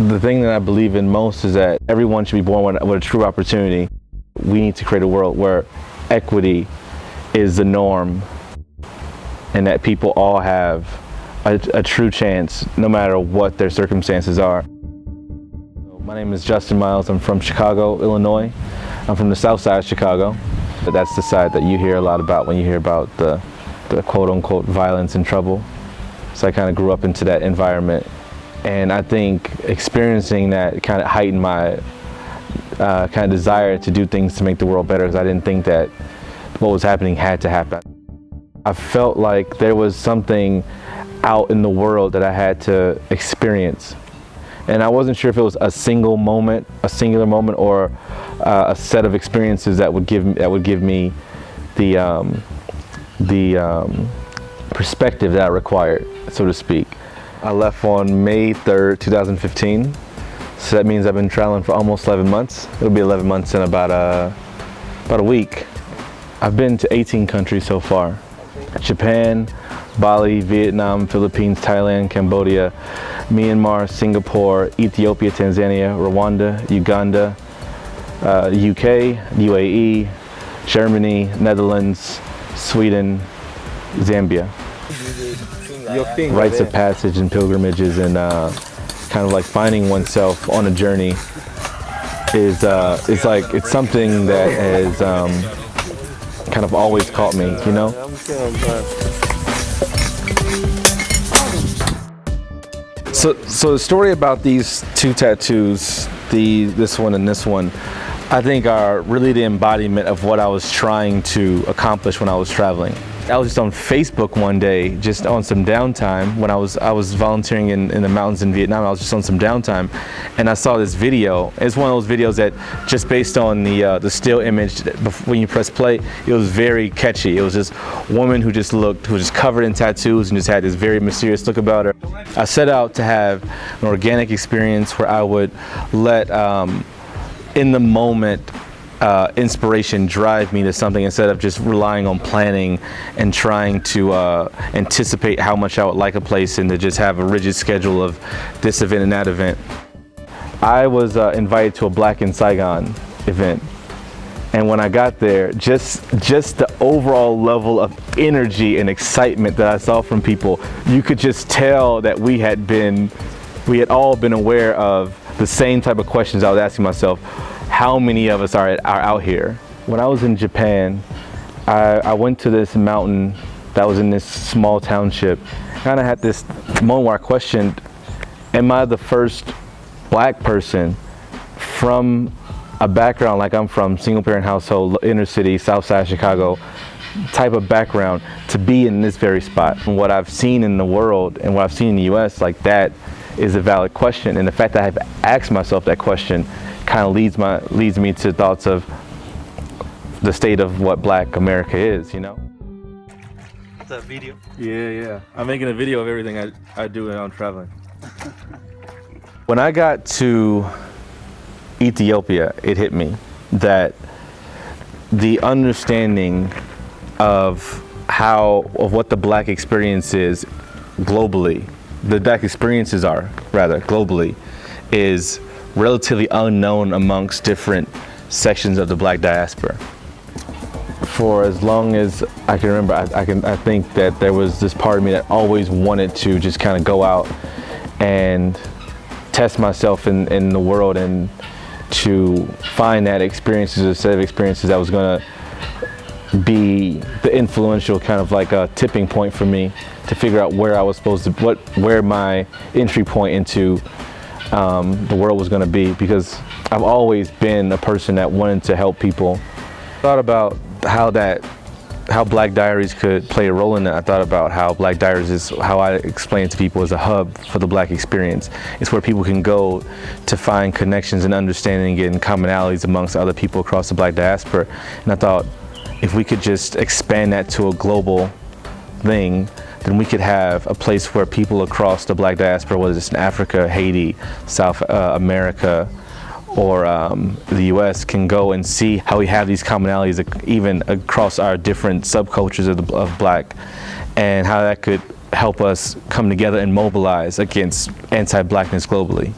The thing that I believe in most is that everyone should be born with a true opportunity. We need to create a world where equity is the norm and that people all have a true chance no matter what their circumstances are. My name is Justin Miles. I'm from Chicago, Illinois. I'm from the south side of Chicago. That's the side that you hear a lot about when you hear about the quote-unquote violence and trouble. So I kind of grew up into that environment. And I think experiencing that kind of heightened my kind of desire to do things to make the world better, because I didn't think that what was happening had to happen. I felt like there was something out in the world that I had to experience. And I wasn't sure if it was a singular moment, or a set of experiences that would give me the perspective that I required, so to speak. I left on May 3rd, 2015. So that means I've been traveling for almost 11 months. It'll be 11 months in about a week. I've been to 18 countries so far. Japan, Bali, Vietnam, Philippines, Thailand, Cambodia, Myanmar, Singapore, Ethiopia, Tanzania, Rwanda, Uganda, UK, UAE, Germany, Netherlands, Sweden, Zambia. Rites of passage and pilgrimages and kind of like finding oneself on a journey is it's something that has kind of always caught me, you know? So the story about these two tattoos, this one and this one, I think are really the embodiment of what I was trying to accomplish when I was traveling. I was just on Facebook one day, just on some downtime when I was volunteering in the mountains in Vietnam. I was just on some downtime, and I saw this video. It's one of those videos that just based on the still image, when you press play, it was very catchy. It was this woman who was covered in tattoos and just had this very mysterious look about her. I set out to have an organic experience where I would let in the moment inspiration drive me to something instead of just relying on planning and trying to anticipate how much I would like a place and to just have a rigid schedule of this event and that event. I was invited to a Black in Saigon event, and when I got there, just the overall level of energy and excitement that I saw from people, you could just tell that we had all been aware of the same type of questions I was asking myself. How many of us are out here? When I was in Japan, I went to this mountain that was in this small township. Kind of had this moment where I questioned, am I the first Black person from a background like I'm from, single parent household, inner city, south side Chicago, type of background, to be in this very spot? And what I've seen in the world and what I've seen in the US, like that is a valid question. And the fact that I have asked myself that question kind of leads me to thoughts of the state of what Black America is, you know? It's a video? Yeah. I'm making a video of everything I do when I'm traveling. When I got to Ethiopia, it hit me that the understanding of what the Black experience is globally, globally, is relatively unknown amongst different sections of the Black diaspora. For as long as I can remember, I think that there was this part of me that always wanted to just kind of go out and test myself in the world and to find that experiences, a set of experiences that was gonna be the influential kind of like a tipping point for me to figure out where I was supposed to, where my entry point into the world was going to be, because I've always been a person that wanted to help people. I thought about how Black Diaries could play a role in that. I thought about how Black Diaries is, how I explain it to people, as a hub for the Black experience. It's where people can go to find connections and understanding and commonalities amongst other people across the Black diaspora. And I thought, if we could just expand that to a global thing, then we could have a place where people across the Black diaspora, whether it's in Africa, Haiti, South America, or the US, can go and see how we have these commonalities even across our different subcultures of Black, and how that could help us come together and mobilize against anti-Blackness globally.